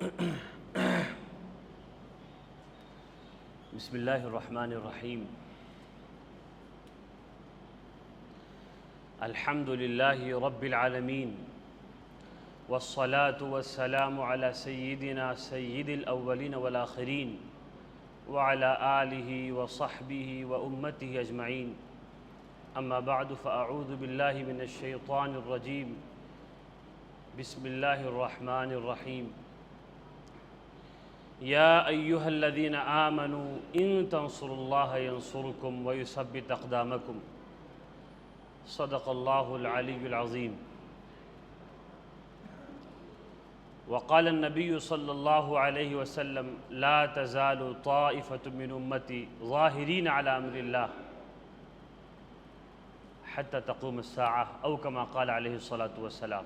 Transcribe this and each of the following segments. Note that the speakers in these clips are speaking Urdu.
بسم اللہ الرحمن الرحیم الحمد للہ رب العالمین والصلاة والسلام على سیدنا سید الاولین والآخرین وعلى آلہ وصحبہ وامتہ اجمعین اما بعد فاعوذ باللہ من الشیطان الرجیم بسم اللہ الرحمن الرحیم یا ایہا الذین آمنوا ان تنصروا اللہ ینصرکم ویثبت اقدامکم صدق اللہ العلی العظیم وقال النبی صلی اللہ علیہ وسلم لا تزال طائفة من امتی ظاہرین علی امر اللہ حتی تقوم الساعہ او کما قال علیہ الصلاة والسلام۔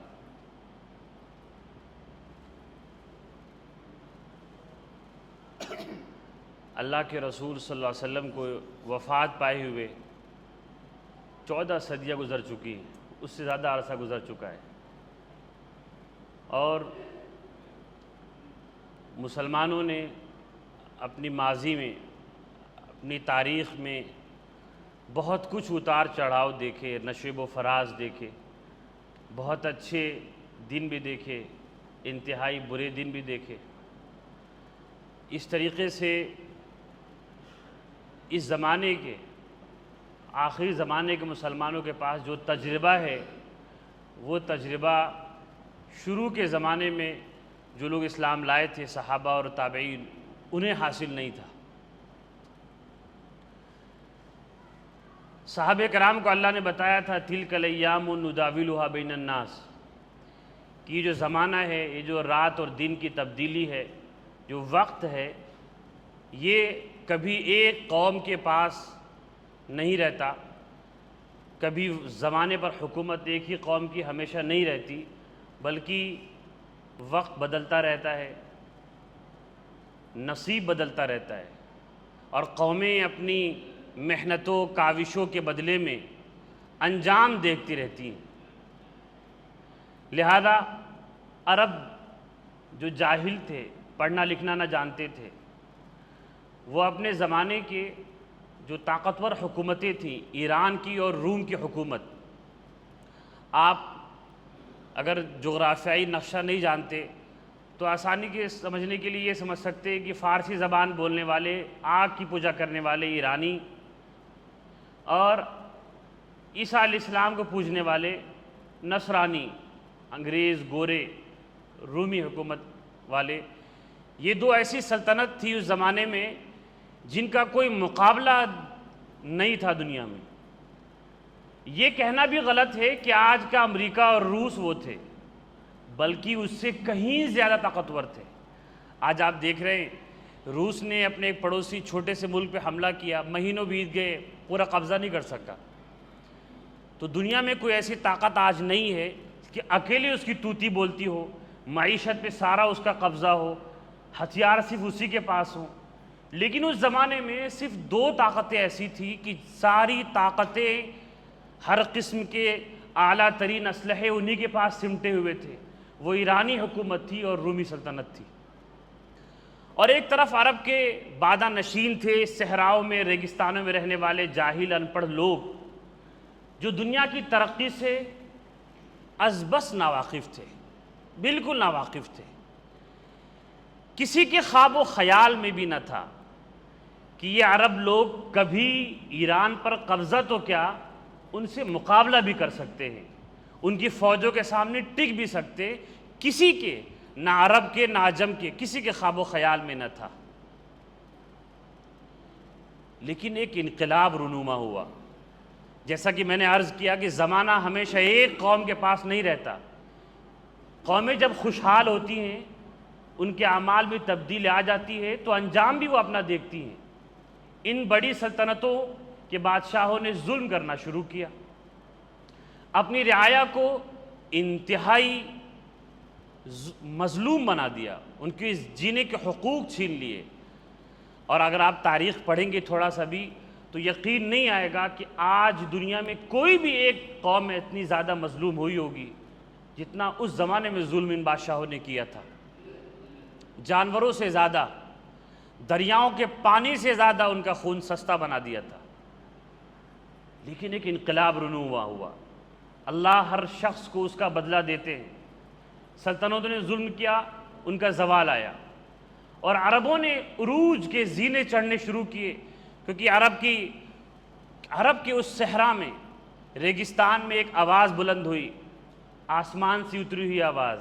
اللہ کے رسول صلی اللہ علیہ وسلم کو وفات پائے ہوئے 14 صدیاں گزر چکی ہیں، اس سے زیادہ عرصہ گزر چکا ہے، اور مسلمانوں نے اپنی ماضی میں اپنی تاریخ میں بہت کچھ اتار چڑھاؤ دیکھے، نشیب و فراز دیکھے، بہت اچھے دن بھی دیکھے، انتہائی برے دن بھی دیکھے۔ اس طریقے سے اس زمانے کے آخری زمانے کے مسلمانوں کے پاس جو تجربہ ہے وہ تجربہ شروع کے زمانے میں جو لوگ اسلام لائے تھے صحابہ اور تابعین انہیں حاصل نہیں تھا۔ صحابہ کرام کو اللہ نے بتایا تھا تِلْكَ الْأَيَّامُ نُدَاوِلُهَا بَيْنَ النَّاسِ کہ یہ جو زمانہ ہے، یہ جو رات اور دن کی تبدیلی ہے، جو وقت ہے، یہ کبھی ایک قوم کے پاس نہیں رہتا، کبھی زمانے پر حکومت ایک ہی قوم کی ہمیشہ نہیں رہتی، بلکہ وقت بدلتا رہتا ہے، نصیب بدلتا رہتا ہے، اور قومیں اپنی محنتوں کاوشوں کے بدلے میں انجام دیکھتی رہتی ہیں۔ لہذا عرب جو جاہل تھے، پڑھنا لکھنا نہ جانتے تھے، وہ اپنے زمانے کے جو طاقتور حکومتیں تھیں، ایران کی اور روم کی حکومت، آپ اگر جغرافیائی نقشہ نہیں جانتے تو آسانی کے سمجھنے کے لیے یہ سمجھ سکتے ہیں کہ فارسی زبان بولنے والے، آگ کی پوجا کرنے والے ایرانی، اور عیسیٰ علیہ السلام کو پوجنے والے نصرانی، انگریز گورے رومی حکومت والے، یہ دو ایسی سلطنت تھی اس زمانے میں جن کا کوئی مقابلہ نہیں تھا دنیا میں۔ یہ کہنا بھی غلط ہے کہ آج کا امریکہ اور روس وہ تھے، بلکہ اس سے کہیں زیادہ طاقتور تھے۔ آج آپ دیکھ رہے ہیں روس نے اپنے ایک پڑوسی چھوٹے سے ملک پہ حملہ کیا، مہینوں بیت گئے، پورا قبضہ نہیں کر سکا۔ تو دنیا میں کوئی ایسی طاقت آج نہیں ہے کہ اکیلے اس کی توتی بولتی ہو، معیشت پہ سارا اس کا قبضہ ہو، ہتھیار صرف اسی کے پاس ہوں۔ لیکن اس زمانے میں صرف 2 طاقتیں ایسی تھیں کہ ساری طاقتیں، ہر قسم کے اعلیٰ ترین اسلحے انہی کے پاس سمٹے ہوئے تھے، وہ ایرانی حکومت تھی اور رومی سلطنت تھی۔ اور ایک طرف عرب کے بادہ نشین تھے، صحراؤں میں ریگستانوں میں رہنے والے جاہل ان پڑھ لوگ جو دنیا کی ترقی سے از بس ناواقف تھے، بالکل ناواقف تھے۔ کسی کے خواب و خیال میں بھی نہ تھا کہ یہ عرب لوگ کبھی ایران پر قبضہ تو کیا، ان سے مقابلہ بھی کر سکتے ہیں، ان کی فوجوں کے سامنے ٹک بھی سکتے، کسی کے، نہ عرب کے نہ عجم کے، کسی کے خواب و خیال میں نہ تھا۔ لیکن ایک انقلاب رونما ہوا۔ جیسا کہ میں نے عرض کیا کہ زمانہ ہمیشہ ایک قوم کے پاس نہیں رہتا، قومیں جب خوشحال ہوتی ہیں، ان کے اعمال میں تبدیلی آ جاتی ہے تو انجام بھی وہ اپنا دیکھتی ہیں۔ ان بڑی سلطنتوں کے بادشاہوں نے ظلم کرنا شروع کیا، اپنی رعایا کو انتہائی مظلوم بنا دیا، ان کے جینے کے حقوق چھین لیے۔ اور اگر آپ تاریخ پڑھیں گے تھوڑا سا بھی تو یقین نہیں آئے گا کہ آج دنیا میں کوئی بھی ایک قوم اتنی زیادہ مظلوم ہوئی ہوگی جتنا اس زمانے میں ظلم ان بادشاہوں نے کیا تھا۔ جانوروں سے زیادہ، دریاؤں کے پانی سے زیادہ ان کا خون سستا بنا دیا تھا۔ لیکن ایک انقلاب رونما ہوا، اللہ ہر شخص کو اس کا بدلہ دیتے ہیں۔ سلطنتوں نے ظلم کیا، ان کا زوال آیا، اور عربوں نے عروج کے زینے چڑھنے شروع کیے، کیونکہ عرب کے اس صحرا میں، ریگستان میں ایک آواز بلند ہوئی، آسمان سے اتری ہوئی آواز۔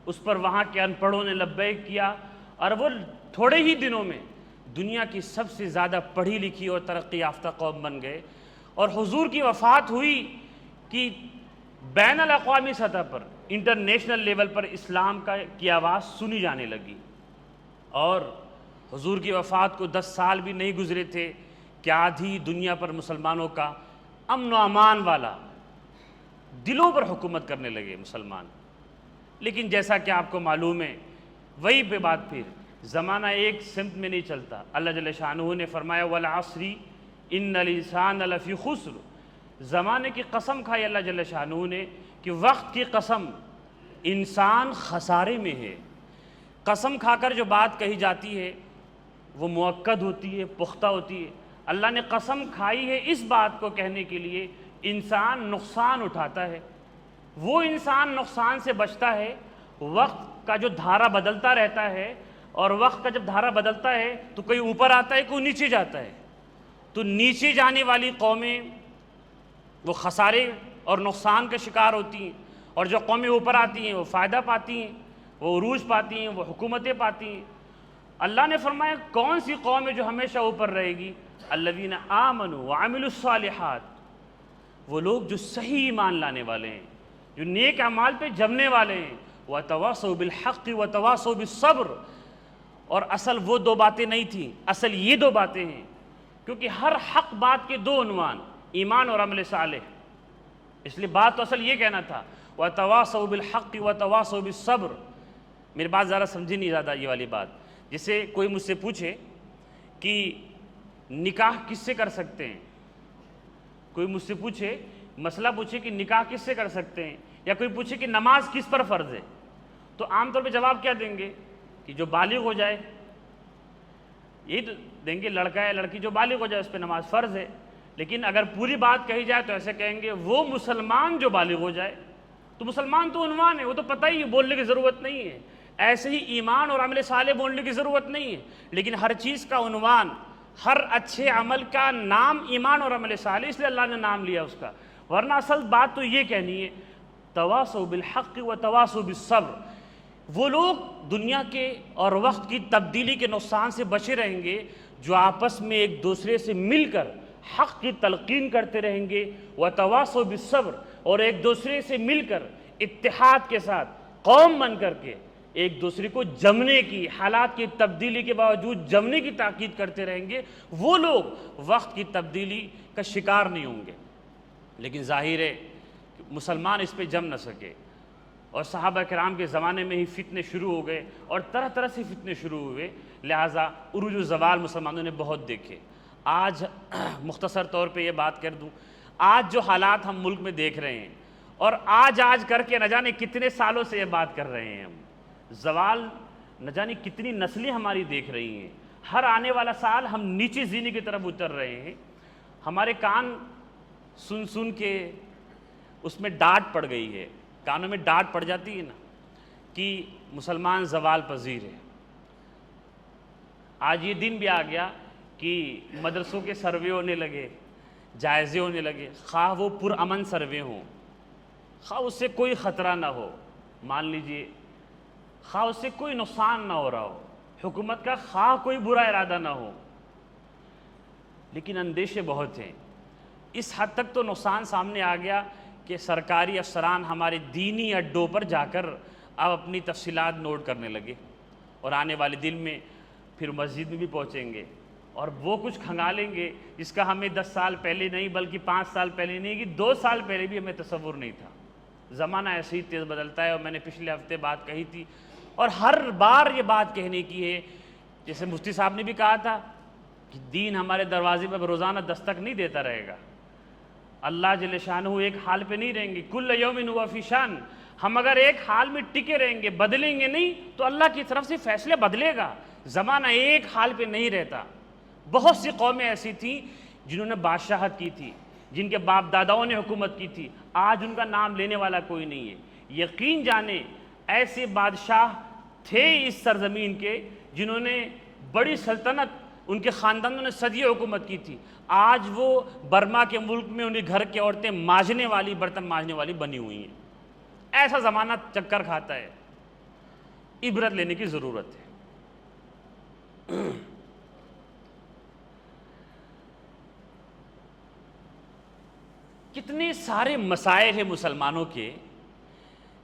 اس پر وہاں کے ان پڑھوں نے لبیک کیا، اور وہ تھوڑے ہی دنوں میں دنیا کی سب سے زیادہ پڑھی لکھی اور ترقی یافتہ قوم بن گئے۔ اور حضور کی وفات ہوئی کہ بین الاقوامی سطح پر، انٹرنیشنل لیول پر اسلام کی آواز سنی جانے لگی۔ اور حضور کی وفات کو 10 سال بھی نہیں گزرے تھے کہ آدھی دنیا پر مسلمانوں کا امن و امان والا دلوں پر حکومت کرنے لگے مسلمان۔ لیکن جیسا کہ آپ کو معلوم ہے، وہی پہ بات پھر زمانہ ایک سمت میں نہیں چلتا۔ اللہ جل شانہ نے فرمایا والعصر ان الانسان لفی خسر، زمانے کی قسم کھائی اللہ جل شانہ نے کہ وقت کی قسم، انسان خسارے میں ہے۔ قسم کھا کر جو بات کہی جاتی ہے وہ مؤکد ہوتی ہے، پختہ ہوتی ہے۔ اللہ نے قسم کھائی ہے اس بات کو کہنے کے لیے انسان نقصان اٹھاتا ہے، وہ انسان نقصان سے بچتا ہے۔ وقت کا جو دھارا بدلتا رہتا ہے، اور وقت کا جب دھارا بدلتا ہے تو کوئی اوپر آتا ہے، کوئی نیچے جاتا ہے، تو نیچے جانے والی قومیں وہ خسارے اور نقصان کا شکار ہوتی ہیں، اور جو قومیں اوپر آتی ہیں وہ فائدہ پاتی ہیں، وہ عروج پاتی ہیں، وہ حکومتیں پاتی ہیں۔ اللہ نے فرمایا کون سی قوم ہے جو ہمیشہ اوپر رہے گی؟ الذین آمنوا وعملوا الصالحات، وہ لوگ جو صحیح ایمان لانے والے ہیں، جو نیک اعمال پہ جمنے والے ہیں۔ وتواصوا بالحق وتواصوا بالصبر، اور اصل وہ دو باتیں نہیں تھیں، اصل یہ دو باتیں ہیں، کیونکہ ہر حق بات کے دو عنوان، ایمان اور عمل صالح، اس لیے بات تو اصل یہ کہنا تھا وتواصوا بالحق وتواصوا بالصبر۔ میری بات ذرا سمجھی نہیں زیادہ یہ والی بات۔ جسے کوئی مجھ سے پوچھے کہ نکاح کس سے کر سکتے ہیں، کوئی مجھ سے پوچھے، مسئلہ پوچھے کہ نکاح کس سے کر سکتے ہیں، یا کوئی پوچھے کہ نماز کس پر فرض ہے، تو عام طور پہ جواب کیا دیں گے کہ جو بالغ ہو جائے، یہی تو دیں گے، لڑکا ہے لڑکی جو بالغ ہو جائے اس پہ نماز فرض ہے۔ لیکن اگر پوری بات کہی جائے تو ایسے کہیں گے وہ مسلمان جو بالغ ہو جائے، تو مسلمان تو عنوان ہے، وہ تو پتہ ہی ہے، بولنے کی ضرورت نہیں ہے۔ ایسے ہی ایمان اور عمل صالح بولنے کی ضرورت نہیں ہے، لیکن ہر چیز کا عنوان، ہر اچھے عمل کا نام ایمان اور عمل صالح، اس لیے اللہ نے نام لیا اس کا۔ ورنہ اصل بات تو یہ کہنی ہے تواصوا بالحق وتواصوا بالصبر۔ وہ لوگ دنیا کے اور وقت کی تبدیلی کے نقصان سے بچے رہیں گے جو آپس میں ایک دوسرے سے مل کر حق کی تلقین کرتے رہیں گے، وتواصوا بالصبر، اور ایک دوسرے سے مل کر اتحاد کے ساتھ قوم بن کر کے ایک دوسرے کو جمنے کی، حالات کی تبدیلی کے باوجود جمنے کی تاکید کرتے رہیں گے۔ وہ لوگ وقت کی تبدیلی کا شکار نہیں ہوں گے۔ لیکن ظاہر ہے کہ مسلمان اس پہ جم نہ سکے، اور صحابہ کرام کے زمانے میں ہی فتنے شروع ہو گئے، اور طرح طرح سے فتنے شروع ہوئے، لہٰذا عروج و زوال مسلمانوں نے بہت دیکھے۔ آج مختصر طور پہ یہ بات کر دوں، آج جو حالات ہم ملک میں دیکھ رہے ہیں، اور آج کر کے نہ جانے کتنے سالوں سے یہ بات کر رہے ہیں ہم، زوال نہ جانے کتنی نسلیں ہماری دیکھ رہی ہیں، ہر آنے والا سال ہم نیچے زینے کی طرف اتر رہے ہیں۔ ہمارے کان سن سن کے اس میں ڈانٹ پڑ گئی ہے، کانوں میں ڈانٹ پڑ جاتی ہے نا کہ مسلمان زوال پذیر ہے۔ آج یہ دن بھی آ گیا کہ مدرسوں کے سروے ہونے لگے، جائزے ہونے لگے، خواہ وہ پرامن سروے ہوں، خواہ اس سے کوئی خطرہ نہ ہو، مان لیجئے خواہ اس سے کوئی نقصان نہ ہو رہا ہو، حکومت کا خواہ کوئی برا ارادہ نہ ہو، لیکن اندیشے بہت ہیں۔ اس حد تک تو نقصان سامنے آ گیا کہ سرکاری افسران ہمارے دینی اڈوں پر جا کر اب اپنی تفصیلات نوٹ کرنے لگے، اور آنے والے دن میں پھر مسجد میں بھی پہنچیں گے اور وہ کچھ کھنگالیں گے جس کا ہمیں 10 سال پہلے نہیں بلکہ 5 سال پہلے نہیں کہ 2 سال پہلے بھی ہمیں تصور نہیں تھا۔ زمانہ ایسے ہی تیز بدلتا ہے، اور میں نے پچھلے ہفتے بات کہی تھی، اور ہر بار یہ بات کہنے کی ہے، جیسے مفتی صاحب نے بھی کہا تھا کہ دین ہمارے دروازے پر روزانہ دستک نہیں دیتا رہے گا، اللہ جل شانہ ایک حال پہ نہیں رہیں گے، کل یوم ہوا فی شان، ہم اگر ایک حال میں ٹکے رہیں گے، بدلیں گے نہیں، تو اللہ کی طرف سے فیصلے بدلے گا۔ زمانہ ایک حال پہ نہیں رہتا۔ بہت سی قومیں ایسی تھیں جنہوں نے بادشاہت کی تھی، جن کے باپ داداؤں نے حکومت کی تھی، آج ان کا نام لینے والا کوئی نہیں ہے۔ یقین جانیں ایسے بادشاہ تھے اس سرزمین کے جنہوں نے بڑی سلطنت، ان کے خاندانوں نے صدیوں حکومت کی تھی، آج وہ برما کے ملک میں انہیں گھر کی عورتیں مانجنے والی، برتن مانجنے والی بنی ہوئی ہیں۔ ایسا زمانہ چکر کھاتا ہے، عبرت لینے کی ضرورت ہے۔ کتنے سارے مسائل ہیں مسلمانوں کے۔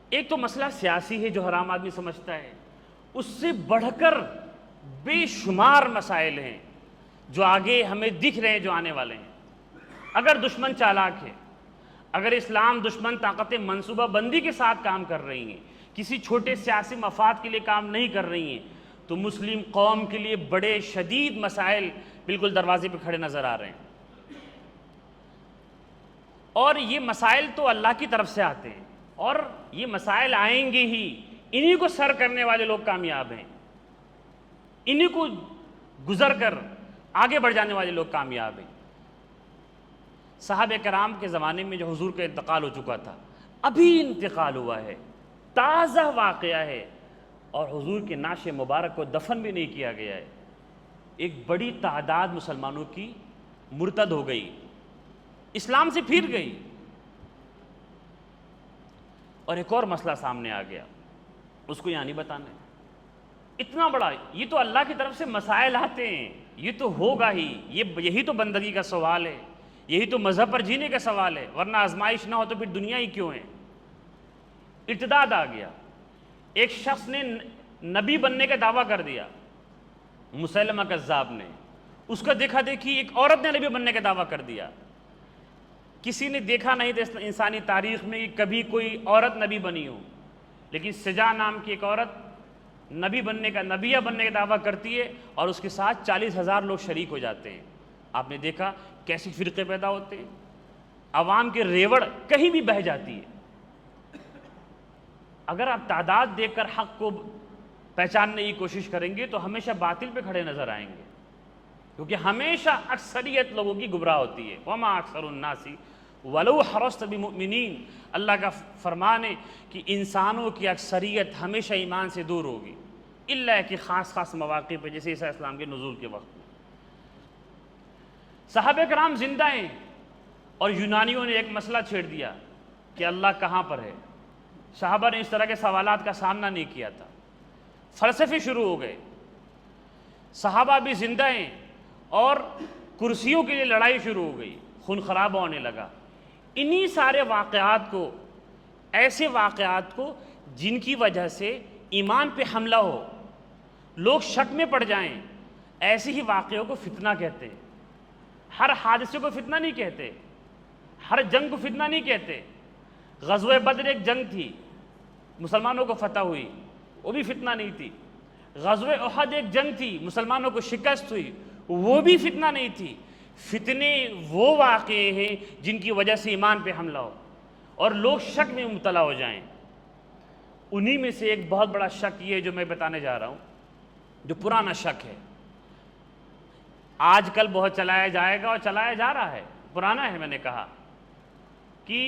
ایک تو مسئلہ سیاسی ہے جو ہر عام آدمی سمجھتا ہے، اس سے بڑھ کر بے شمار مسائل ہیں جو آگے ہمیں دکھ رہے ہیں، جو آنے والے ہیں۔ اگر دشمن چالاک ہے، اگر اسلام دشمن طاقتیں منصوبہ بندی کے ساتھ کام کر رہی ہیں، کسی چھوٹے سیاسی مفاد کے لیے کام نہیں کر رہی ہیں، تو مسلم قوم کے لیے بڑے شدید مسائل بالکل دروازے پہ کھڑے نظر آ رہے ہیں۔ اور یہ مسائل تو اللہ کی طرف سے آتے ہیں، اور یہ مسائل آئیں گے ہی، انہی کو سر کرنے والے لوگ کامیاب ہیں، انہی کو گزر کر آگے بڑھ جانے والے لوگ کامیاب ہیں۔ صحابہ کرام کے زمانے میں جو حضور کا انتقال ہو چکا تھا، ابھی انتقال ہوا ہے، تازہ واقعہ ہے، اور حضور کے نعش مبارک کو دفن بھی نہیں کیا گیا ہے۔ ایک بڑی تعداد مسلمانوں کی مرتد ہو گئی، اسلام سے پھر گئی، اور ایک اور مسئلہ سامنے آ گیا، اس کو یہاں نہیں بتانا ہے۔ اتنا بڑا، یہ تو اللہ کی طرف سے مسائل آتے ہیں، یہ تو ہوگا ہی، یہی تو بندگی کا سوال ہے، یہی تو مذہب پر جینے کا سوال ہے، ورنہ آزمائش نہ ہو تو پھر دنیا ہی کیوں ہے۔ ارتداد آ گیا، ایک شخص نے نبی بننے کا دعویٰ کر دیا، مسیلمہ کذاب نے، اس کا دیکھا دیکھی ایک عورت نے نبی بننے کا دعویٰ کر دیا۔ کسی نے دیکھا نہیں تھا انسانی تاریخ میں کہ کبھی کوئی عورت نبی بنی ہو، لیکن سجا نام کی ایک عورت نبیہ بننے کا دعویٰ کرتی ہے، اور اس کے ساتھ 40,000 لوگ شریک ہو جاتے ہیں۔ آپ نے دیکھا کیسے فرقے پیدا ہوتے ہیں، عوام کے ریوڑ کہیں بھی بہہ جاتی ہے۔ اگر آپ تعداد دیکھ کر حق کو پہچاننے کی کوشش کریں گے تو ہمیشہ باطل پہ کھڑے نظر آئیں گے، کیونکہ ہمیشہ اکثریت لوگوں کی گمراہ ہوتی ہے۔ وَمَا أَكْثَرُ النَّاسِ وَلَوْ حَرَصْتَ بِمُؤْمِنِينَ، اللہ کا فرمان ہے کہ انسانوں کی اکثریت ہمیشہ ایمان سے دور ہوگی، الا کہ خاص خاص مواقع پہ، جیسے عیسیٰ اسلام کے نزول کے وقت میں۔ صحابہ کرام زندہ ہیں، اور یونانیوں نے ایک مسئلہ چھیڑ دیا کہ اللہ کہاں پر ہے۔ صحابہ نے اس طرح کے سوالات کا سامنا نہیں کیا تھا، فلسفے شروع ہو گئے۔ صحابہ بھی زندہ ہیں، اور کرسیوں کے لیے لڑائی شروع ہو گئی، خون خرابہ ہونے لگا۔ انہی سارے واقعات کو، ایسے واقعات کو جن کی وجہ سے ایمان پہ حملہ ہو، لوگ شک میں پڑ جائیں، ایسے ہی واقعوں کو فتنہ کہتے ہیں۔ ہر حادثے کو فتنہ نہیں کہتے، ہر جنگ کو فتنہ نہیں کہتے۔ غزوہ بدر ایک جنگ تھی، مسلمانوں کو فتح ہوئی، وہ بھی فتنہ نہیں تھی۔ غزوہ احد ایک جنگ تھی، مسلمانوں کو شکست ہوئی، وہ بھی فتنہ نہیں تھی۔ فتنے وہ واقعے ہیں جن کی وجہ سے ایمان پہ حملہ ہو اور لوگ شک میں مبتلا ہو جائیں۔ انہی میں سے ایک بہت بڑا شک یہ ہے جو میں بتانے جا رہا ہوں، جو پرانا شک ہے، آج کل بہت چلایا جائے گا اور چلایا جا رہا ہے، پرانا ہے۔ میں نے کہا کہ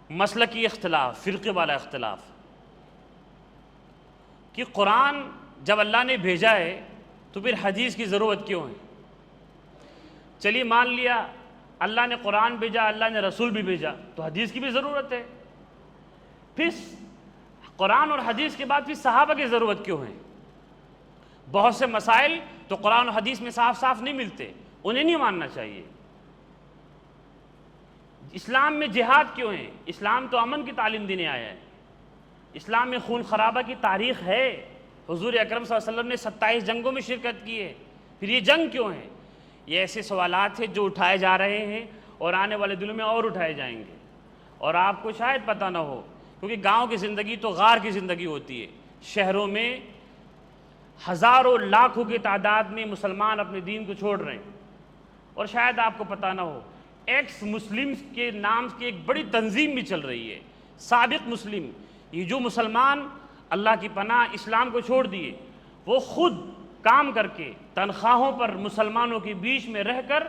مسلکی اختلاف، فرقے والا اختلاف، کہ قرآن جب اللہ نے بھیجا ہے تو پھر حدیث کی ضرورت کیوں ہے؟ چلیے مان لیا اللہ نے قرآن بھیجا، اللہ نے رسول بھی بھیجا، تو حدیث کی بھی ضرورت ہے۔ پھر قرآن اور حدیث کے بعد پھر صحابہ کی ضرورت کیوں ہے؟ بہت سے مسائل تو قرآن و حدیث میں صاف صاف نہیں ملتے، انہیں نہیں ماننا چاہیے۔ اسلام میں جہاد کیوں ہے؟ اسلام تو امن کی تعلیم دینے آیا ہے، اسلام میں خون خرابہ کی تاریخ ہے، حضور اکرم صلی اللہ علیہ وسلم نے 27 جنگوں میں شرکت کی ہے، پھر یہ جنگ کیوں ہے؟ یہ ایسے سوالات ہیں جو اٹھائے جا رہے ہیں اور آنے والے دنوں میں اور اٹھائے جائیں گے، اور آپ کو شاید پتہ نہ ہو، کیونکہ گاؤں کی زندگی تو غار کی زندگی ہوتی ہے، شہروں میں ہزاروں لاکھوں کی تعداد میں مسلمان اپنے دین کو چھوڑ رہے ہیں، اور شاید آپ کو پتہ نہ ہو ایکس مسلم کے نام کی ایک بڑی تنظیم بھی چل رہی ہے، سابق مسلم، یہ جو مسلمان اللہ کی پناہ اسلام کو چھوڑ دیے، وہ خود کام کر کے تنخواہوں پر مسلمانوں کے بیچ میں رہ کر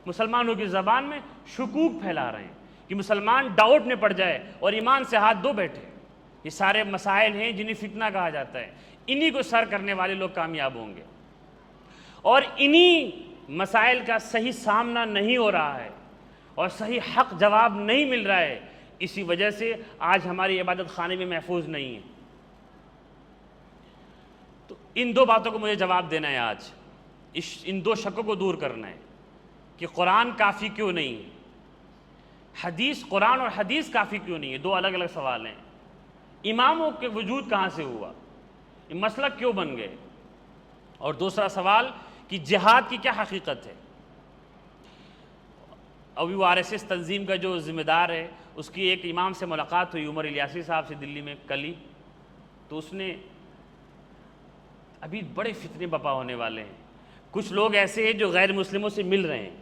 مسلمانوں کی زبان میں شکوک پھیلا رہے ہیں کہ مسلمان ڈاؤٹ میں پڑ جائے اور ایمان سے ہاتھ دھو بیٹھے۔ یہ سارے مسائل ہیں جنہیں فتنہ کہا جاتا ہے، انہی کو سر کرنے والے لوگ کامیاب ہوں گے، اور انہی مسائل کا صحیح سامنا نہیں ہو رہا ہے اور صحیح حق جواب نہیں مل رہا ہے، اسی وجہ سے آج ہماری عبادت خانے میں محفوظ نہیں ہے۔ تو ان دو باتوں کو مجھے جواب دینا ہے آج، ان دو شکوں کو دور کرنا ہے کہ قرآن کافی کیوں نہیں ہے، قرآن اور حدیث کافی کیوں نہیں ہے، دو الگ الگ سوال ہیں۔ اماموں کے وجود کہاں سے ہوا، یہ مسلک کیوں بن گئے، اور دوسرا سوال کہ جہاد کی کیا حقیقت ہے۔ ابھی وہ RSS تنظیم کا جو ذمہ دار ہے، اس کی ایک امام سے ملاقات ہوئی، عمر الیاسی صاحب سے، دلی میں کل ہی، تو اس نے ابھی بڑے فتنے بپا ہونے والے ہیں، کچھ لوگ ایسے ہیں جو غیر مسلموں سے مل رہے ہیں،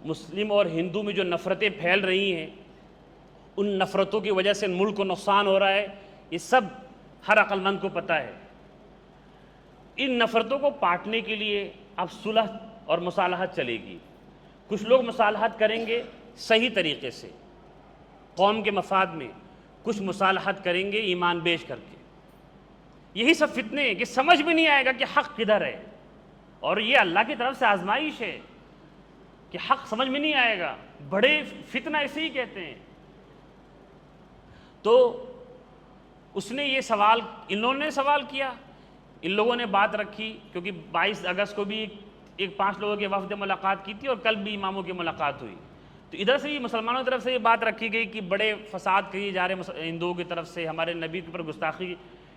مسلم اور ہندو میں جو نفرتیں پھیل رہی ہیں، ان نفرتوں کی وجہ سے ملک کو نقصان ہو رہا ہے، یہ سب ہر عقل مند کو پتہ ہے۔ ان نفرتوں کو پاٹنے کے لیے اب صلح اور مصالحت چلے گی، کچھ لوگ مصالحت کریں گے صحیح طریقے سے قوم کے مفاد میں، کچھ مصالحت کریں گے ایمان بیچ کر کے۔ یہی سب فتنے ہیں کہ سمجھ میں نہیں آئے گا کہ حق کدھر ہے، اور یہ اللہ کی طرف سے آزمائش ہے کہ حق سمجھ میں نہیں آئے گا، بڑے فتنہ اسے ہی کہتے ہیں۔ تو اس نے یہ سوال، انہوں نے سوال کیا، ان لوگوں نے بات رکھی، کیونکہ 22 اگست کو بھی ایک 5 لوگوں کے وفد ملاقات کی تھی، اور کل بھی اماموں کی ملاقات ہوئی، تو ادھر سے مسلمانوں کی طرف سے یہ بات رکھی گئی کہ بڑے فساد کیے جا رہے ہیں ہندوؤں کی طرف سے، ہمارے نبی کے اوپر گستاخی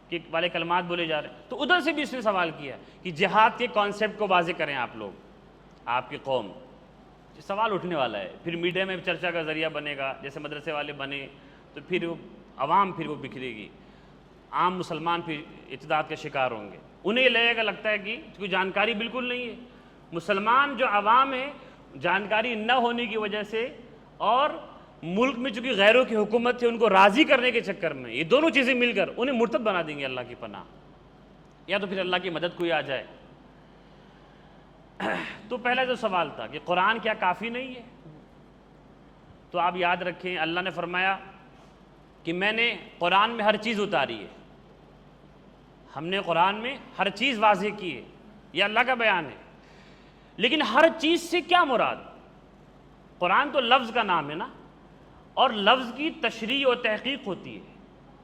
کے والے کلمات بولے جا رہے ہیں، تو ادھر سے بھی اس نے سوال کیا کہ جہاد کے کانسیپٹ کو واضح کریں آپ لوگ، آپ کی قوم۔ سوال اٹھنے والا ہے، پھر میڈیا میں چرچا کا ذریعہ بنے گا، جیسے مدرسے والے بنے، تو پھر عوام پھر وہ بکھرے گی، عام مسلمان پھر اعتداد کے شکار ہوں گے، انہیں یہ لگے گا، لگتا ہے کہ کوئی جانکاری بالکل نہیں ہے۔ مسلمان جو عوام ہے، جانکاری نہ ہونے کی وجہ سے، اور ملک میں چونکہ غیروں کی حکومت ہے، ان کو راضی کرنے کے چکر میں یہ دونوں چیزیں مل کر انہیں مرتد بنا دیں گے، اللہ کی پناہ، یا تو پھر اللہ کی مدد کوئی آ جائے۔ تو پہلا جو سوال تھا کہ قرآن کیا کافی نہیں ہے، تو آپ یاد رکھیں اللہ نے فرمایا کہ میں نے قرآن میں ہر چیز اتاری ہے، ہم نے قرآن میں ہر چیز واضح کی ہے، یہ اللہ کا بیان ہے، لیکن ہر چیز سے کیا مراد؟ قرآن تو لفظ کا نام ہے نا، اور لفظ کی تشریح و تحقیق ہوتی ہے،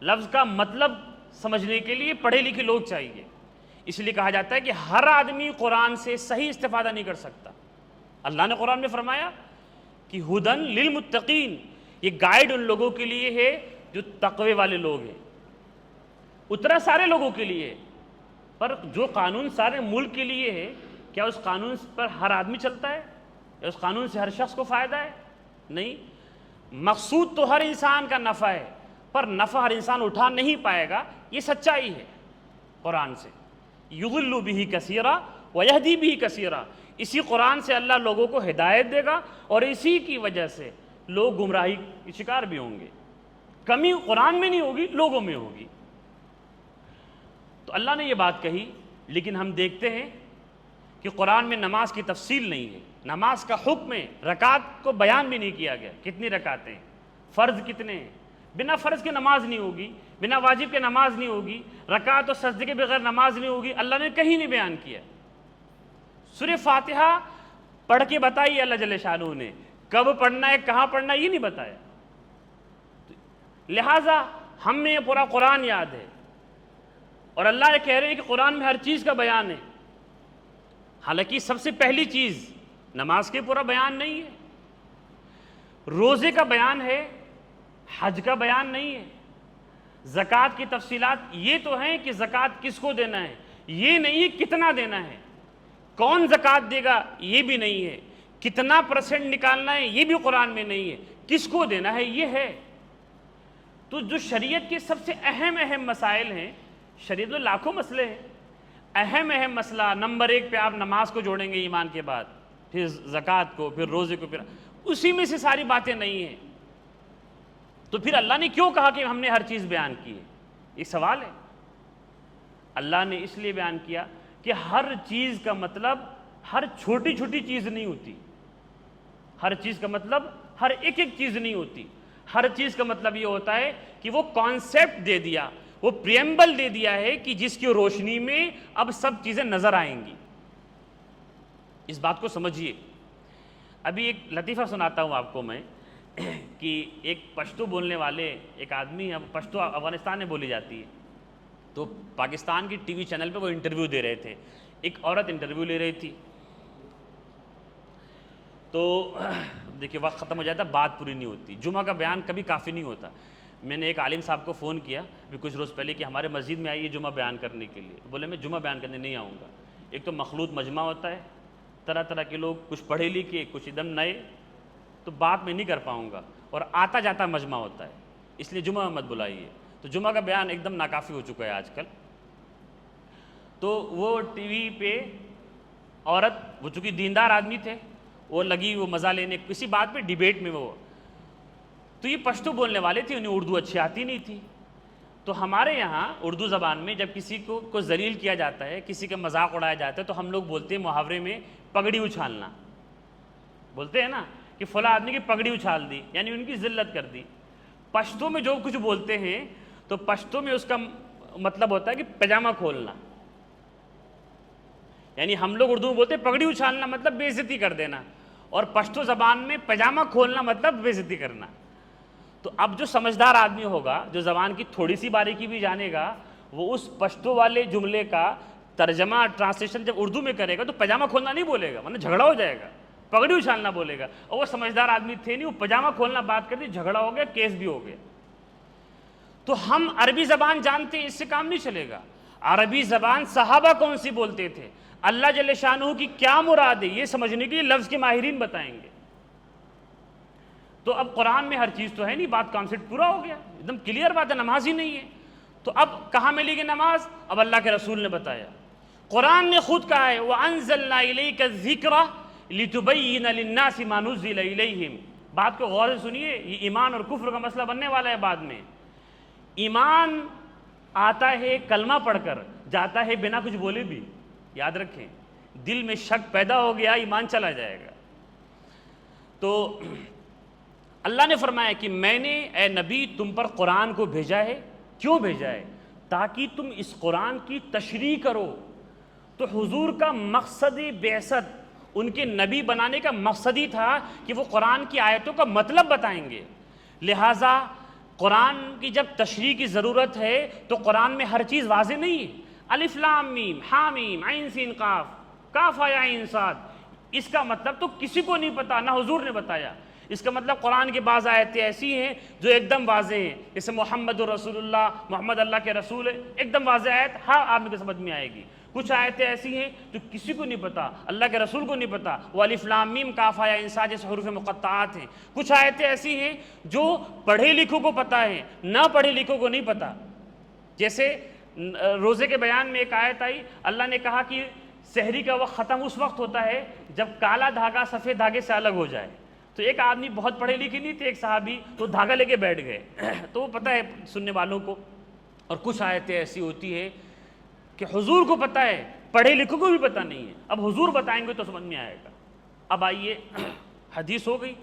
لفظ کا مطلب سمجھنے کے لیے پڑھے لکھے لوگ چاہیے، اس لیے کہا جاتا ہے کہ ہر آدمی قرآن سے صحیح استفادہ نہیں کر سکتا۔ اللہ نے قرآن میں فرمایا کہ ہدن للمتقین، یہ گائیڈ ان لوگوں کے لیے ہے جو تقوی والے لوگ ہیں، اترا سارے لوگوں کے لیے، پر جو قانون سارے ملک کے لیے ہے، کیا اس قانون پر ہر آدمی چلتا ہے، یا اس قانون سے ہر شخص کو فائدہ ہے؟ نہیں، مقصود تو ہر انسان کا نفع ہے، پر نفع ہر انسان اٹھا نہیں پائے گا، یہ سچائی ہے قرآن سے۔ یضل بہ کثیرا ویہدی بہ کثیرا، اسی قرآن سے اللہ لوگوں کو ہدایت دے گا، اور اسی کی وجہ سے لوگ گمراہی کے شکار بھی ہوں گے۔ کمی قرآن میں نہیں ہوگی، لوگوں میں ہوگی۔ تو اللہ نے یہ بات کہی، لیکن ہم دیکھتے ہیں کہ قرآن میں نماز کی تفصیل نہیں ہے، نماز کا حکم ہے، رکعت کو بیان بھی نہیں کیا گیا، کتنی رکعتیں ہیں، فرض کتنے ہیں، بنا فرض کے نماز نہیں ہوگی، بنا واجب کے نماز نہیں ہوگی، رکعت اور سجدے کے بغیر نماز نہیں ہوگی، اللہ نے کہیں نہیں بیان کیا۔ سورہ فاتحہ پڑھ کے بتائی اللہ جل شانہ نے، کب پڑھنا ہے، کہاں پڑھنا ہے، یہ نہیں بتایا۔ لہٰذا ہم نے یہ پورا قرآن یاد ہے، اور اللہ یہ کہہ رہے ہیں کہ قرآن میں ہر چیز کا بیان ہے، حالانکہ سب سے پہلی چیز نماز کے پورا بیان نہیں ہے، روزے کا بیان ہے، حج کا بیان نہیں ہے، زکوٰۃ کی تفصیلات یہ تو ہیں کہ زکوٰۃ کس کو دینا ہے، یہ نہیں ہے کتنا دینا ہے، کون زکوٰۃ دے گا یہ بھی نہیں ہے، کتنا % نکالنا ہے یہ بھی قرآن میں نہیں ہے، کس کو دینا ہے یہ ہے۔ تو جو شریعت کے سب سے اہم مسائل ہیں، شریعت میں لاکھوں مسئلے ہیں، اہم مسئلہ نمبر 1 پہ آپ نماز کو جوڑیں گے ایمان کے بعد، پھر زکوٰۃ کو، پھر روزے کو، پھر اسی میں سے ساری باتیں نہیں ہیں۔ تو پھر اللہ نے کیوں کہا کہ ہم نے ہر چیز بیان کی ہے؟ ایک سوال ہے۔ اللہ نے اس لیے بیان کیا کہ ہر چیز کا مطلب ہر چھوٹی چھوٹی چیز نہیں ہوتی، ہر چیز کا مطلب ہر ایک ایک چیز نہیں ہوتی، ہر چیز کا مطلب یہ ہوتا ہے کہ وہ کانسیپٹ دے دیا، وہ پریمبل دے دیا ہے کہ جس کی روشنی میں اب سب چیزیں نظر آئیں گی۔ اس بات کو سمجھیے۔ ابھی ایک لطیفہ سناتا ہوں آپ کو میں کہ ایک پشتو بولنے والے ایک آدمی ہے، پشتو افغانستان میں بولی جاتی ہے، تو پاکستان کی ٹی وی چینل پہ وہ انٹرویو دے رہے تھے، ایک عورت انٹرویو لے رہی تھی، تو دیکھیے وقت ختم ہو جاتا، بات پوری نہیں ہوتی، جمعہ کا بیان کبھی کافی نہیں ہوتا۔ میں نے ایک عالم صاحب کو فون کیا ابھی کچھ روز پہلے کہ ہمارے مسجد میں آئیے جمعہ بیان کرنے کے لیے، بولے میں جمعہ بیان کرنے نہیں آؤں گا، ایک تو مخلوط مجمع ہوتا ہے، طرح طرح کے لوگ، کچھ پڑھے لکھے کچھ ایک دم نئے، تو بات میں نہیں کر پاؤں گا، اور آتا جاتا مجمع ہوتا ہے، اس لیے جمعہ مت بلائیے۔ تو جمعہ کا بیان ایک دم ناکافی ہو چکا ہے آج کل۔ تو وہ ٹی وی پہ عورت، وہ چونکہ دیندار آدمی تھے، وہ لگی وہ مزہ لینے کسی بات پہ ڈیبیٹ میں، وہ تو یہ پشتو بولنے والے تھے، انہیں اردو اچھی آتی نہیں تھی۔ تو ہمارے یہاں اردو زبان میں جب کسی کو ذلیل کیا جاتا ہے، کسی کا مذاق اڑایا جاتا ہے، تو ہم لوگ بولتے ہیں محاورے میں پگڑی اچھالنا، بولتے ہیں نا کہ فلاں آدمی کی پگڑی اچھال دی، یعنی ان کی ذلت کر دی۔ پشتو میں جو کچھ بولتے ہیں تو پشتو میں اس کا مطلب ہوتا ہے کہ پجامہ کھولنا، یعنی ہم لوگ اردو میں بولتے ہیں پگڑی اچھالنا مطلب بے عزتی کر دینا، اور پشتو زبان میں پجامہ کھولنا مطلب بے عزتی کرنا۔ تو اب جو سمجھدار آدمی ہوگا، جو زبان کی تھوڑی سی باریکی بھی جانے گا، وہ اس پشتو والے جملے کا ترجمہ ٹرانسلیشن جب اردو میں کرے گا تو پجامہ کھولنا نہیں بولے گا، ورنہ جھگڑا ہو جائے گا، پگڑی اچھالنا بولے گا۔ اور وہ سمجھدار آدمی تھے نہیں، وہ پجامہ کھولنا بات کر دی، جھگڑا ہو گیا، کیس بھی ہو گیا۔ تو ہم عربی زبان جانتے ہیں، اس سے کام نہیں چلے گا۔ عربی زبان صحابہ کون سی بولتے تھے، اللہ جل شانہ کی کیا مراد ہے، یہ سمجھنے کے لیے لفظ کے ماہرین بتائیں گے۔ تو اب قرآن میں ہر چیز تو ہے نہیں، بات کانسیپٹ پورا ہو گیا، ایک دم کلیئر بات ہے، نماز ہی نہیں ہے۔ تو اب کہاں ملے گی نماز؟ اب اللہ کے رسول نے بتایا، قرآن نے خود کہا ہے وَأَنزَلْنَا إِلَيْكَ الذِّكْرَ لِتُبَيِّنَ لِلنَّاسِ مَا نُزِّلَ إِلَيْهِمْ۔ بات کو غور سے سنیے، یہ ایمان اور کفر کا مسئلہ بننے والا ہے بعد میں۔ ایمان آتا ہے کلمہ پڑھ کر، جاتا ہے بنا کچھ بولے بھی، یاد رکھیں، دل میں شک پیدا ہو گیا ایمان چلا جائے گا۔ تو اللہ نے فرمایا کہ میں نے اے نبی تم پر قرآن کو بھیجا ہے، کیوں بھیجا ہے؟ تاکہ تم اس قرآن کی تشریح کرو۔ تو حضور کا مقصد بعثت، ان کے نبی بنانے کا مقصد ہی تھا کہ وہ قرآن کی آیتوں کا مطلب بتائیں گے۔ لہٰذا قرآن کی جب تشریح کی ضرورت ہے تو قرآن میں ہر چیز واضح نہیں ہے۔ الف لام میم حامیم عین سین قاف کاف یا عین صاد، اس کا مطلب تو کسی کو نہیں پتا، نہ حضور نے بتایا۔ اس کا مطلب قرآن کی بعض آیتیں ایسی ہیں جو ایک دم واضح ہیں، جیسے محمد رسول اللہ، محمد اللہ کے رسول ہے، ایک دم واضح آیت، ہر آدمی کو سمجھ میں آئے گی۔ کچھ آیتیں ایسی ہیں جو کسی کو نہیں پتا، اللہ کے رسول کو نہیں پتا، وہ الف لام میم کاف یا عین صاد جیسے حروف مقطعات ہیں۔ کچھ آیتیں ایسی ہیں جو پڑھے لکھوں کو پتا ہے، نہ پڑھے لکھوں کو نہیں پتا۔ جیسے روزے کے بیان میں ایک آیت آئی، اللہ نے کہا کہ سحری کا وقت ختم اس وقت ہوتا ہے جب کالا دھاگا سفید دھاگے سے الگ ہو جائے۔ تو ایک آدمی بہت پڑھے لکھے نہیں تھے، ایک صحابی، تو دھاگا لے کے بیٹھ گئے، تو وہ پتہ ہے سننے والوں کو۔ اور کچھ آیتیں ایسی ہوتی ہے کہ حضور کو پتہ ہے، پڑھے لکھوں کو بھی پتہ نہیں ہے، اب حضور بتائیں گے تو سمجھ میں آئے گا۔ اب آئیے، حدیث ہو گئی،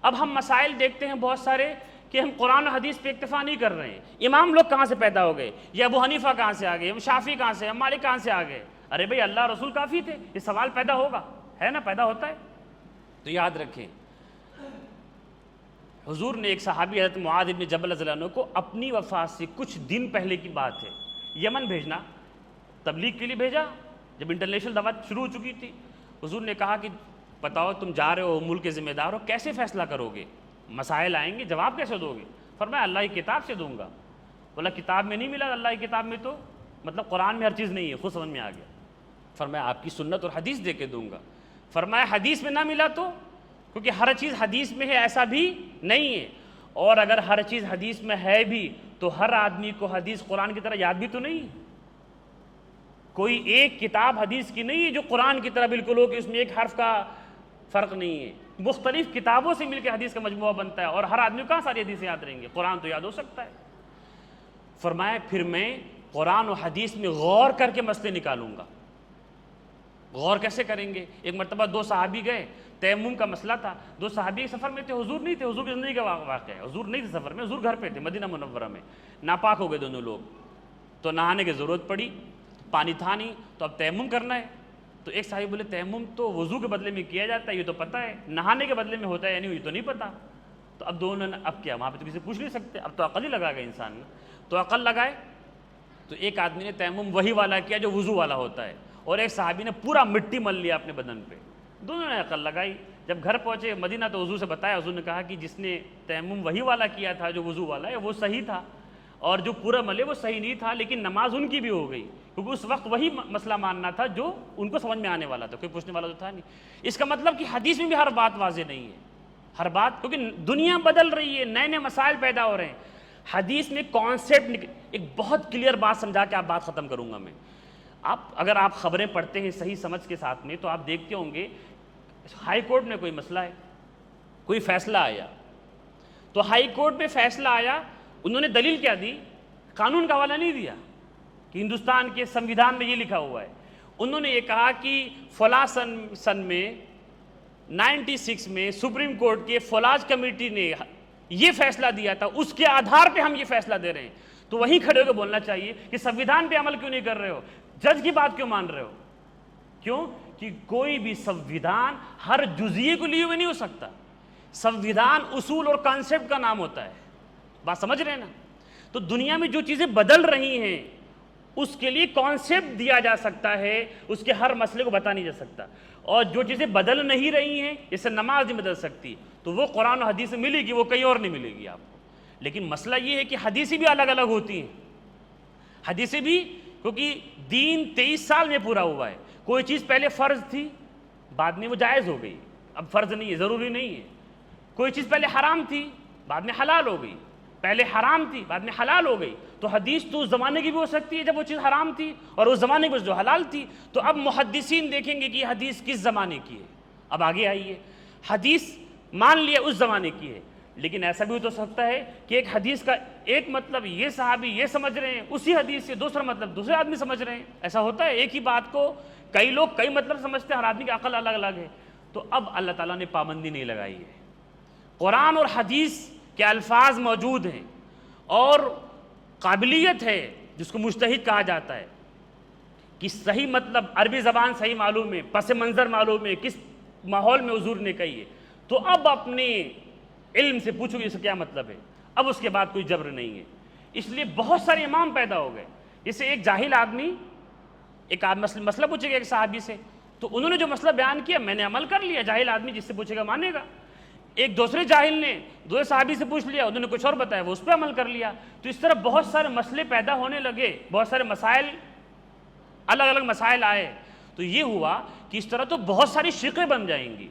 اب ہم مسائل دیکھتے ہیں بہت سارے کہ ہم قرآن و حدیث پہ اکتفا نہیں کر رہے ہیں۔ امام لوگ کہاں سے پیدا ہو گئے؟ یہ ابو حنیفہ کہاں سے آ گئے؟ ہم شافعی کہاں سے؟ ہم مالک کہاں سے آ گئے؟ ارے بھائی اللہ رسول کافی تھے، یہ سوال پیدا ہوگا، ہے نا، پیدا ہوتا ہے۔ تو یاد رکھیں، حضور نے ایک صحابی حضرت معاذ بن جبل رضی اللہ عنہ کو اپنی وفات سے کچھ دن پہلے کی بات ہے یمن بھیجنا، تبلیغ کے لیے بھیجا، جب انٹرنیشنل دعوت شروع ہو چکی تھی۔ حضور نے کہا کہ بتاؤ تم جا رہے ہو، ملک کے ذمہ دار ہو، کیسے فیصلہ کرو گے؟ مسائل آئیں گے، جواب کیسے دو گے؟ فرمایا اللہ کی کتاب سے دوں گا۔ بولا کتاب میں نہیں ملا، اللہ کی کتاب میں تو مطلب قرآن میں ہر چیز نہیں ہے، خود سمجھ میں آ گیا۔ فرمایا آپ کی سنت اور حدیث دے کے دوں گا۔ فرمایا حدیث میں نہ ملا تو؟ کیونکہ ہر چیز حدیث میں ہے ایسا بھی نہیں ہے، اور اگر ہر چیز حدیث میں ہے بھی تو ہر آدمی کو حدیث قرآن کی طرح یاد بھی تو نہیں۔ کوئی ایک کتاب حدیث کی نہیں ہے جو قرآن کی طرح بالکل ہو کہ اس میں ایک حرف کا فرق نہیں ہے۔ مختلف کتابوں سے مل کے حدیث کا مجموعہ بنتا ہے، اور ہر آدمی کو کہاں ساری حدیثیں یاد رہیں گے؟ قرآن تو یاد ہو سکتا ہے۔ فرمایا پھر میں قرآن و حدیث میں غور کر کے مسئلے نکالوں گا۔ غور کیسے کریں گے؟ ایک مرتبہ دو صحابی گئے، تیمم کا مسئلہ تھا، دو صحابی سفر میں تھے، حضور نہیں تھے، حضور کی زندگی کا واقعہ ہے، حضور نہیں تھے سفر میں، حضور گھر پہ تھے مدینہ منورہ میں، ناپاک ہو گئے دونوں لوگ، تو نہانے کی ضرورت پڑی، پانی تھا نہیں، تو اب تیمم کرنا ہے۔ تو ایک صحابی بولے تیمم تو وضو کے بدلے میں کیا جاتا ہے، یہ تو پتہ ہے، نہانے کے بدلے میں ہوتا ہے یا نہیں یہ تو نہیں پتہ۔ تو اب دونوں نے اب کیا، وہاں پہ تو کسی پوچھ نہیں سکتے، اب تو عقل ہی لگا گا انسان نے، تو عقل لگائے۔ تو ایک آدمی نے تیمم وہی والا کیا جو وضو والا ہوتا ہے، اور ایک صحابی نے پورا مٹی مل لیا اپنے بدن پہ، دونوں نے عقل لگائی۔ جب گھر پہنچے مدینہ تو حضور سے بتایا، حضور نے کہا کہ جس نے تیمم وہی والا کیا تھا جو وضو والا ہے وہ صحیح تھا، اور جو پورا ملے وہ صحیح نہیں تھا، لیکن نماز ان کی بھی ہو گئی، کیونکہ اس وقت وہی مسئلہ ماننا تھا جو ان کو سمجھ میں آنے والا تھا، کوئی پوچھنے والا تو تھا نہیں۔ اس کا مطلب کہ حدیث میں بھی ہر بات واضح نہیں ہے، ہر بات، کیونکہ دنیا بدل رہی ہے، نئے نئے مسائل پیدا ہو رہے ہیں۔ حدیث میں کانسیپٹ، ایک بہت کلیئر بات سمجھا کے آپ بات ختم کروں گا میں۔ اگر آپ خبریں پڑھتے ہیں صحیح سمجھ کے ساتھ میں، تو آپ دیکھتے ہوں گے ہائی کورٹ میں کوئی مسئلہ ہے، کوئی فیصلہ آیا، تو ہائی کورٹ میں فیصلہ آیا، انہوں نے دلیل کیا دی؟ قانون کا حوالہ نہیں دیا کہ ہندوستان کے سنویدھان میں یہ لکھا ہوا ہے، انہوں نے یہ کہا کہ فلاں سن میں 96 میں سپریم کورٹ کے فلاج کمیٹی نے یہ فیصلہ دیا تھا، اس کے آدھار پہ ہم یہ فیصلہ دے رہے ہیں۔ تو وہیں کھڑے ہو کے بولنا چاہیے کہ سنویدھان پہ عمل کیوں نہیں کر رہے ہو، جج کی بات کیوں مان رہے ہو؟ کیوں کہ کوئی بھی سنویدھان ہر جزئیے کو لیے ہوئے نہیں ہو سکتا، سنویدھان اصول اور کانسیپٹ کا نام ہوتا ہے، بات سمجھ رہے ہیں نا؟ تو دنیا میں جو چیزیں بدل رہی ہیں اس کے لیے کانسیپٹ دیا جا سکتا ہے، اس کے ہر مسئلے کو بتا نہیں جا سکتا، اور جو چیزیں بدل نہیں رہی ہیں، جیسے نماز نہیں بدل سکتی، تو وہ قرآن و حدیث سے ملے گی، وہ کہیں اور نہیں ملے گی آپ کو۔ لیکن مسئلہ یہ ہے کہ حدیثیں بھی الگ الگ ہوتی ہیں، حدیثیں بھی، کیونکہ دین 23 سال میں پورا ہوا ہے، کوئی چیز پہلے فرض تھی بعد میں وہ جائز ہو گئی، اب فرض نہیں ہے، ضروری نہیں ہے، کوئی چیز پہلے حرام تھی بعد میں حلال ہو گئی، پہلے حرام تھی بعد میں حلال ہو گئی، تو حدیث تو اس زمانے کی بھی ہو سکتی ہے جب وہ چیز حرام تھی، اور اس زمانے کی جو حلال تھی۔ تو اب محدثین دیکھیں گے کہ یہ حدیث کس زمانے کی ہے، اب آگے آئیے، حدیث مان لیا اس زمانے کی ہے، لیکن ایسا بھی تو سکتا ہے کہ ایک حدیث کا ایک مطلب یہ صحابی یہ سمجھ رہے ہیں، اسی حدیث سے دوسرا مطلب دوسرے آدمی سمجھ رہے ہیں، ایسا ہوتا ہے، ایک ہی بات کو کئی لوگ کئی مطلب سمجھتے ہیں، ہر آدمی کی عقل الگ الگ ہے۔ تو اب اللہ تعالیٰ نے پابندی نہیں لگائی ہے، قرآن اور حدیث کے الفاظ موجود ہیں، اور قابلیت ہے جس کو مجتہد کہا جاتا ہے کہ صحیح مطلب عربی زبان صحیح معلوم ہے، پس منظر معلوم ہے، کس ماحول میں حضور نے کہی ہے، تو اب اپنے علم سے پوچھو کہ اس کا کیا مطلب ہے، اب اس کے بعد کوئی جبر نہیں ہے۔ اس لیے بہت سارے امام پیدا ہو گئے، جیسے ایک جاہل آدمی ایک مسئلہ پوچھے گا ایک صحابی سے، تو انہوں نے جو مسئلہ بیان کیا میں نے عمل کر لیا، جاہل آدمی جس سے پوچھے گا مانے گا۔ ایک دوسرے جاہل نے دوسرے صحابی سے پوچھ لیا، انہوں نے کچھ اور بتایا، وہ اس پہ عمل کر لیا۔ تو اس طرح بہت سارے مسئلے پیدا ہونے لگے، بہت سارے مسائل، الگ الگ مسائل آئے، تو یہ ہوا کہ اس طرح تو بہت ساری شقیں بن جائیں گی،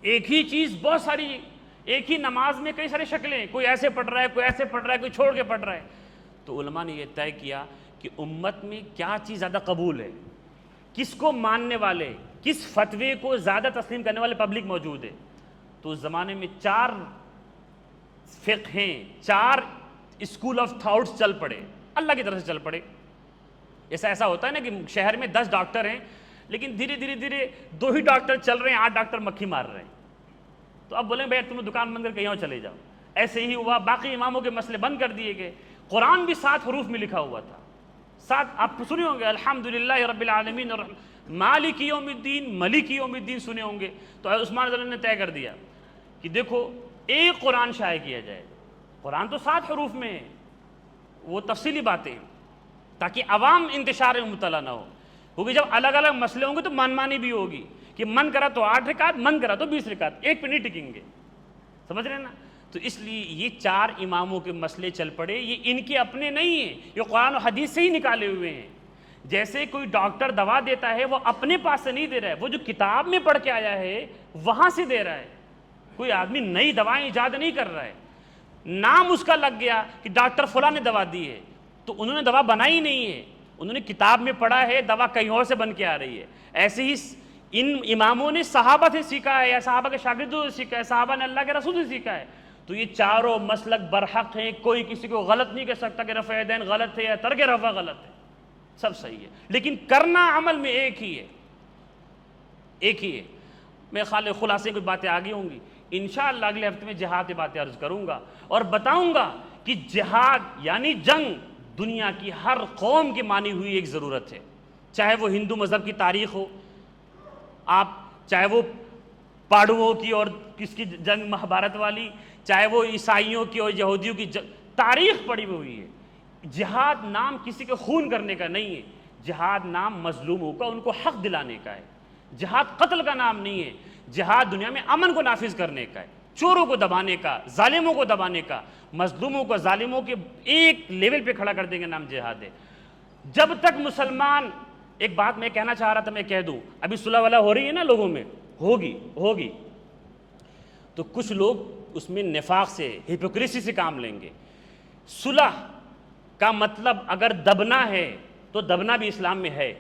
ایک ہی چیز بہت ساری، ایک ہی نماز میں کئی ساری شکلیں، کوئی ایسے پڑھ رہا ہے، کوئی ایسے پڑھ رہا ہے، کوئی چھوڑ کے پڑھ رہا ہے۔ تو علماء نے یہ طے کیا کہ امت میں کیا چیز زیادہ قبول ہے، کس کو ماننے والے، کس فتوے کو زیادہ تسلیم کرنے والے پبلک موجود ہے۔ تو اس زمانے میں 4 فقہ ہیں، 4 اسکول آف تھاٹس چل پڑے، اللہ کی طرف سے چل پڑے۔ ایسا ہوتا ہے نا کہ شہر میں 10 ڈاکٹر ہیں، لیکن دھیرے دھیرے 2 ہی ڈاکٹر چل رہے ہیں، 8 ڈاکٹر مکھی مار رہے ہیں، تو اب بولیں بھائی تم دکان بند کر کہیں اور چلے جاؤ۔ ایسے ہی ہوا، باقی اماموں کے مسئلے بند کر دیے گئے۔ قرآن بھی 7 حروف میں لکھا ہوا تھا، 7 آپ سنے ہوں گے، الحمدللہ رب العالمین مالک یوم الدین، ملک یوم الدین سنے ہوں گے۔ تو عثمان رضی اللہ عنہ نے طے کر دیا کہ دیکھو ایک قرآن شائع کیا جائے، قرآن تو 7 حروف میں ہے، وہ تفصیلی باتیں ہیں تاکہ عوام انتشار میں مبتلا نہ ہو، کیونکہ جب الگ الگ مسئلے ہوں گے تو من مانی بھی ہوگی کہ من کرا تو 8 رکعت، من کرا تو 20 رکعت، ایک پہ نہیں ٹکیں گے، سمجھ رہے ہیں نا؟ تو اس لیے یہ 4 اماموں کے مسئلے چل پڑے، یہ ان کے اپنے نہیں ہیں، یہ قرآن و حدیث سے ہی نکالے ہوئے ہیں۔ جیسے کوئی ڈاکٹر دوا دیتا ہے وہ اپنے پاس سے نہیں دے رہا ہے، وہ جو کتاب میں پڑھ کے آیا ہے وہاں سے دے رہا ہے، کوئی آدمی نئی دوائیں ایجاد نہیں کر رہا ہے، نام اس کا لگ گیا کہ ڈاکٹر فلاں نے دوا دی ہے، تو انہوں نے دوا بنائی نہیں ہے، انہوں نے کتاب میں پڑھا ہے، دوا کہیں اور سے بن کے آ رہی ہے۔ ایسے ہی ان اماموں نے صحابہ سے سیکھا ہے یا صحابہ کے شاگردوں سے سیکھا ہے، صحابہ نے اللہ کے رسول سے سیکھا ہے، تو یہ چاروں مسلک برحق ہیں، کوئی کسی کو غلط نہیں کہہ سکتا کہ رفع یدین غلط ہے یا ترک رفع غلط ہے، سب صحیح ہے، لیکن کرنا عمل میں ایک ہی ہے، ایک ہی ہے۔ میں خلاصے کچھ باتیں آگے ہوں گی، انشاءاللہ اگلے ہفتے میں جہاد کی باتیں عرض کروں گا اور بتاؤں گا کہ جہاد یعنی جنگ دنیا کی ہر قوم کی مانی ہوئی ایک ضرورت ہے، چاہے وہ ہندو مذہب کی تاریخ ہو، آپ چاہے وہ پاڑوؤں کی اور کس کی جنگ مہابھارت والی، چاہے وہ عیسائیوں کی اور یہودیوں کی تاریخ پڑی ہوئی ہے۔ جہاد نام کسی کے خون کرنے کا نہیں ہے، جہاد نام مظلوموں کا ان کو حق دلانے کا ہے، جہاد قتل کا نام نہیں ہے، جہاد دنیا میں امن کو نافذ کرنے کا ہے، چوروں کو دبانے کا، ظالموں کو دبانے کا، مظلوموں کو ظالموں کے ایک لیول پہ کھڑا کر دیں گے، نام جہاد ہے۔ جب تک مسلمان، ایک بات میں کہنا چاہ رہا تھا میں کہہ دوں، ابھی صلح ولا ہو رہی ہے نا لوگوں میں، ہوگی تو کچھ لوگ اس میں نفاق سے، ہپوکریسی سے کام لیں گے۔ صلح کا مطلب اگر دبنا ہے تو دبنا بھی اسلام میں ہے۔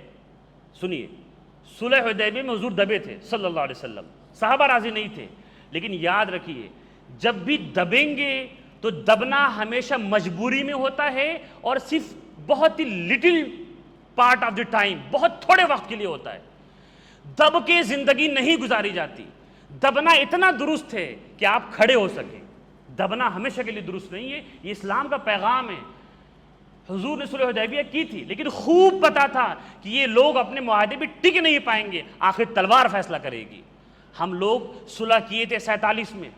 سنیے، صلح حدیبیہ میں حضور دبے تھے صلی اللہ علیہ وسلم، صحابہ راضی نہیں تھے، لیکن یاد رکھیے جب بھی دبیں گے تو دبنا ہمیشہ مجبوری میں ہوتا ہے اور صرف بہت ہی little part of the time, بہت تھوڑے وقت کے لیے ہوتا ہے۔ دب کے زندگی نہیں گزاری جاتی، دبنا اتنا درست ہے کہ آپ کھڑے ہو سکیں، دبنا ہمیشہ کے لیے درست نہیں ہے، یہ اسلام کا پیغام ہے۔ حضور نے صلح حدیبیہ کی تھی، لیکن خوب پتا تھا کہ یہ لوگ اپنے معاہدے پہ ٹک نہیں پائیں گے، آخر تلوار فیصلہ کرے گی۔ ہم لوگ صلح کیے تھے 47 میں،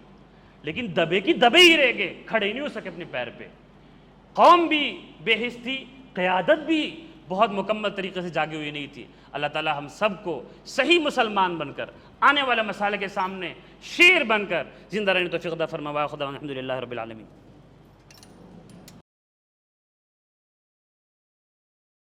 لیکن دبے کی دبے ہی رہ گئے، کھڑے ہی نہیں ہو سکے اپنے پیر پہ۔ قوم بھی بے حس تھی، قیادت بھی بہت مکمل طریقے سے جاگی ہوئی نہیں تھی۔ اللہ تعالی ہم سب کو صحیح مسلمان بن کر آنے والے مسائل کے سامنے شیر بن کر زندہ رہنے توفیق عطا فرمائے۔ خدا الحمدللہ رب العالمین۔